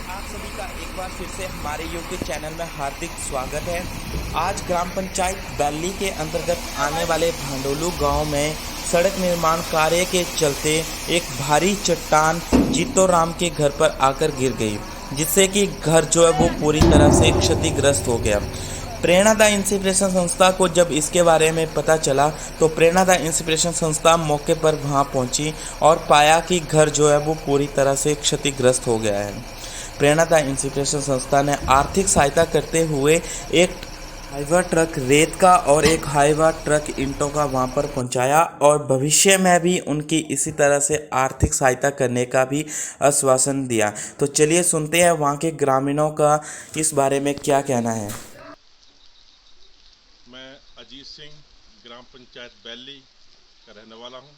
आप सभी का एक बार फिर से हमारे यूट्यूब चैनल में हार्दिक स्वागत है। आज ग्राम पंचायत बैली के अंतर्गत आने वाले भांडोलू गांव में सड़क निर्माण कार्य के चलते एक भारी चट्टान जीतो राम के घर पर आकर गिर गई, जिससे कि घर जो है वो पूरी तरह से क्षतिग्रस्त हो गया। प्रेरणादा इंस्पिरेशन संस्था को जब इसके बारे में पता चला तो प्रेरणादा इंस्पिरेशन संस्था मौके पर वहां पहुंची और पाया कि घर जो है वो पूरी तरह से क्षतिग्रस्त हो गया है। प्रेरणादा इंस्पिरेशन संस्था ने आर्थिक सहायता करते हुए एक हाईवा ट्रक रेत का और एक हाईवा ट्रक ईंटों का वहां पर पहुंचाया और भविष्य में भी उनकी इसी तरह से आर्थिक सहायता करने का भी आश्वासन दिया। तो चलिए सुनते हैं वहां के ग्रामीणों का इस बारे में क्या कहना है। मैं अजीत सिंह ग्राम पंचायत बैली का रहने वाला हूं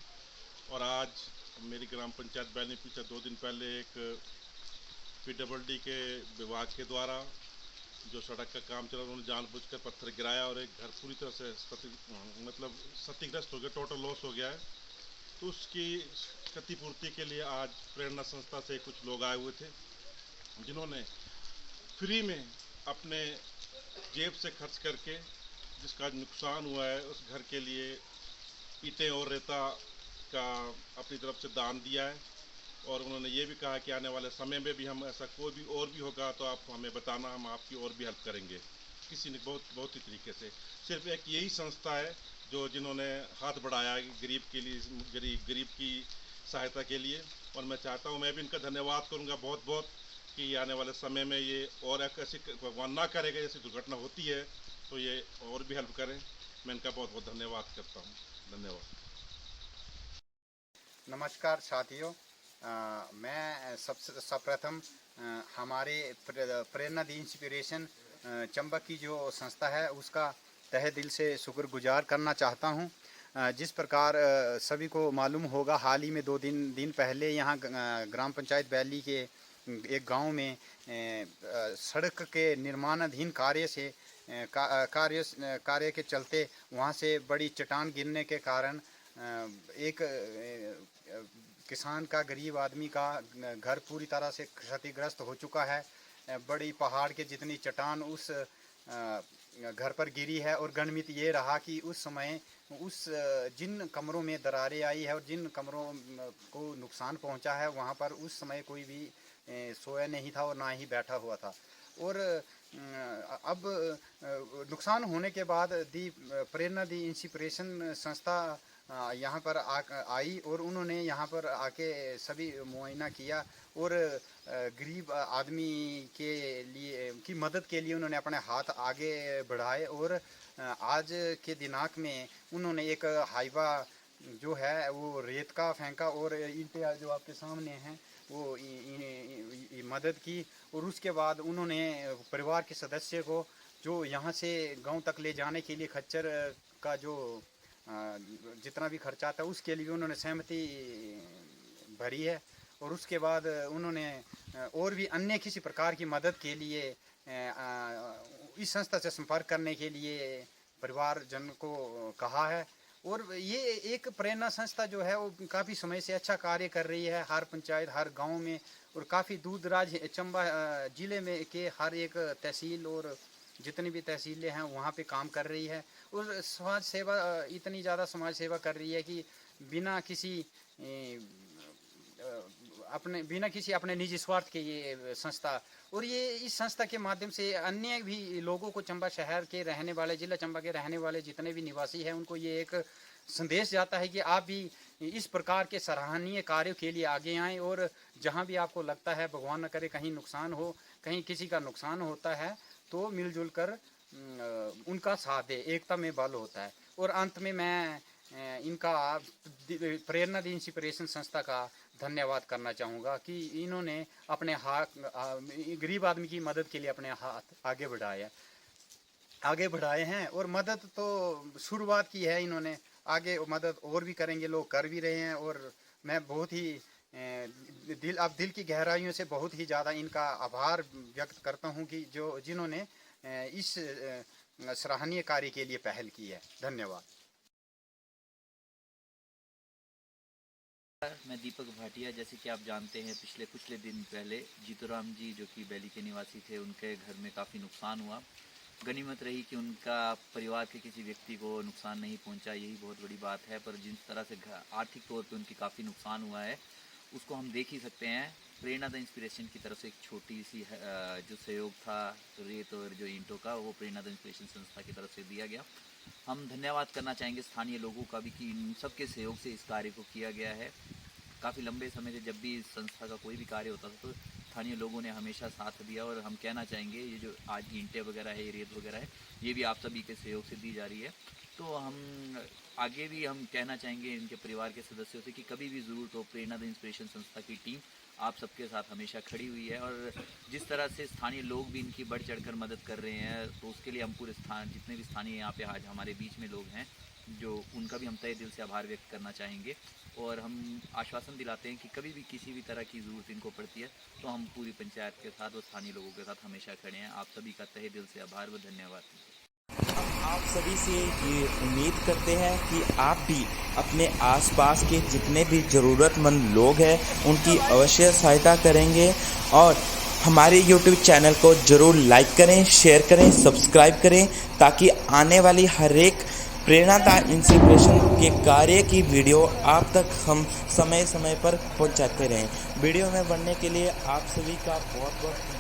और आज मेरी ग्राम पंचायत बैली पीछे 2 दिन पहले एक पीडब्ल्यूडी के विभाग के द्वारा जो सड़क का काम चला उन्होंने जानबूझकर पत्थर गिराया और एक घर पूरी तरह से क्षतिग्रस्त हो गया, टोटल लॉस हो गया है। तो उसकी क्षतिपूर्ति के लिए आज प्रेरणा संस्था से कुछ लोग आए हुए थे, जिन्होंने फ्री में अपने जेब से खर्च करके जिसका नुकसान हुआ है उस घर के लिए ईंटें और रेता का अपनी तरफ से दान दिया है। और उन्होंने ये भी कहा कि आने वाले समय में भी हम ऐसा कोई भी और भी होगा तो आप हमें बताना, हम आपकी और भी हेल्प करेंगे। किसी ने बहुत ही तरीके से, सिर्फ एक यही संस्था है जो जिन्होंने हाथ बढ़ाया गरीब के लिए, गरीब की सहायता के लिए। और मैं चाहता हूँ, मैं भी इनका धन्यवाद करूँगा बहुत बहुत कि आने वाले समय में ये और ऐसी भगवान ना करेगा ऐसी दुर्घटना होती है तो ये और भी हेल्प करें। मैं इनका बहुत बहुत धन्यवाद करता हूँ। धन्यवाद। नमस्कार साथियों। मैं सर्वप्रथम हमारे प्रेरणा दी इंस्पिरेशन चंबा की जो संस्था है उसका तहे दिल से शुक्रगुजार करना चाहता हूं। जिस प्रकार सभी को मालूम होगा, हाल ही में 2 दिन पहले यहाँ ग्राम पंचायत बैली के एक गांव में सड़क के निर्माणाधीन कार्य से कार्य के चलते वहां से बड़ी चट्टान गिरने के कारण एक किसान का, गरीब आदमी का घर पूरी तरह से क्षतिग्रस्त हो चुका है। बड़ी पहाड़ के जितनी चट्टान उस घर पर गिरी है और गणमित ये रहा कि उस समय जिन कमरों में दरारें आई है और जिन कमरों को नुकसान पहुंचा है वहां पर उस समय कोई भी सोया नहीं था और ना ही बैठा हुआ था। और अब नुकसान होने के बाद प्रेरणा दी इंस्पिरेशन संस्था यहाँ पर आई और उन्होंने यहाँ पर आके सभी मुआयना किया और गरीब आदमी के लिए की मदद के लिए उन्होंने अपने हाथ आगे बढ़ाए। और आज के दिनांक में उन्होंने एक हाईवा जो है वो रेत का फेंका और ईंटें जो आपके सामने हैं वो मदद की। और उसके बाद उन्होंने परिवार के सदस्य को जो यहाँ से गांव तक ले जाने के लिए खच्चर का जो जितना भी खर्चा आता है उसके लिए उन्होंने सहमति भरी है। और उसके बाद उन्होंने और भी अन्य किसी प्रकार की मदद के लिए इस संस्था से संपर्क करने के लिए परिवारजन को कहा है। और ये एक प्रेरणा संस्था जो है वो काफ़ी समय से अच्छा कार्य कर रही है हर पंचायत, हर गांव में और काफ़ी दूर दराज चंबा ज़िले में के हर एक तहसील और जितनी भी तहसीलें हैं वहाँ पे काम कर रही है। और समाज सेवा, इतनी ज़्यादा समाज सेवा कर रही है कि बिना किसी अपने निजी स्वार्थ के ये संस्था। और ये इस संस्था के माध्यम से अन्य भी लोगों को, चंबा शहर के रहने वाले, जिला चंबा के रहने वाले जितने भी निवासी हैं उनको ये एक संदेश जाता है कि आप भी इस प्रकार के सराहनीय कार्यों के लिए आगे आएँ। और जहाँ भी आपको लगता है, भगवान न करे कहीं नुकसान हो, कहीं किसी का नुकसान होता है तो मिलजुल कर उनका साथ दे, एकता में बल होता है। और अंत में मैं इनका प्रेरणा दी इंस्पिरेशन संस्था का धन्यवाद करना चाहूँगा कि इन्होंने अपने हाथ गरीब आदमी की मदद के लिए अपने हाथ आगे बढ़ाए हैं। और मदद तो शुरुआत की है इन्होंने, आगे मदद और भी करेंगे, लोग कर भी रहे हैं। और मैं बहुत ही दिल की गहराइयों से बहुत ही ज़्यादा इनका आभार व्यक्त करता हूं कि जिन्होंने इस सराहनीय कार्य के लिए पहल की है। धन्यवाद। मैं दीपक भाटिया। जैसे कि आप जानते हैं, पिछले कुछ दिन पहले जीतूराम जी जो कि बैली के निवासी थे, उनके घर में काफ़ी नुकसान हुआ। गनीमत रही कि उनका परिवार के किसी व्यक्ति को नुकसान नहीं पहुंचा, यही बहुत बड़ी बात है। पर जिस तरह से आर्थिक तौर पे उनकी काफ़ी नुकसान हुआ है, उसको हम देख ही सकते हैं। प्रेरणा द इंस्पिरेशन की तरफ से एक छोटी सी जो सहयोग था रेत और जो ईंटों का, वो प्रेरणा द इंस्पिरेशन संस्था की तरफ से दिया गया। हम धन्यवाद करना चाहेंगे स्थानीय लोगों का भी कि इन सबके सहयोग से इस कार्य को किया गया है। काफ़ी लंबे समय से जब भी इस संस्था का कोई भी कार्य होता था तो स्थानीय लोगों ने हमेशा साथ दिया। और हम कहना चाहेंगे ये जो आज ईंटें वगैरह है, रेत वगैरह है, ये भी आप सभी के सहयोग से दी जा रही है। तो हम आगे भी हम कहना चाहेंगे इनके परिवार के सदस्यों से कि कभी भी ज़रूरत हो, प्रेरणा द इंस्पिरेशन संस्था की टीम आप सबके साथ हमेशा खड़ी हुई है। और जिस तरह से स्थानीय लोग भी इनकी बढ़ चढ़कर मदद कर रहे हैं, तो उसके लिए हम पूरे जितने भी स्थानीय यहाँ पे आज हमारे बीच में लोग हैं, जो उनका भी हम तहे दिल से आभार व्यक्त करना चाहेंगे। और हम आश्वासन दिलाते हैं कि कभी भी किसी भी तरह की ज़रूरत इनको पड़ती है तो हम पूरी पंचायत के साथ और स्थानीय लोगों के साथ हमेशा खड़े हैं। आप सभी का तहे दिल से आभार व धन्यवाद। आप सभी से ये उम्मीद करते हैं कि आप भी अपने आसपास के जितने भी ज़रूरतमंद लोग हैं उनकी अवश्य सहायता करेंगे। और हमारे YouTube चैनल को ज़रूर लाइक करें, शेयर करें, सब्सक्राइब करें, ताकि आने वाली हर एक प्रेरणा द इंस्पिरेशन के कार्य की वीडियो आप तक हम समय समय पर पहुंचाते रहें। वीडियो में बनने के लिए आप सभी का बहुत बहुत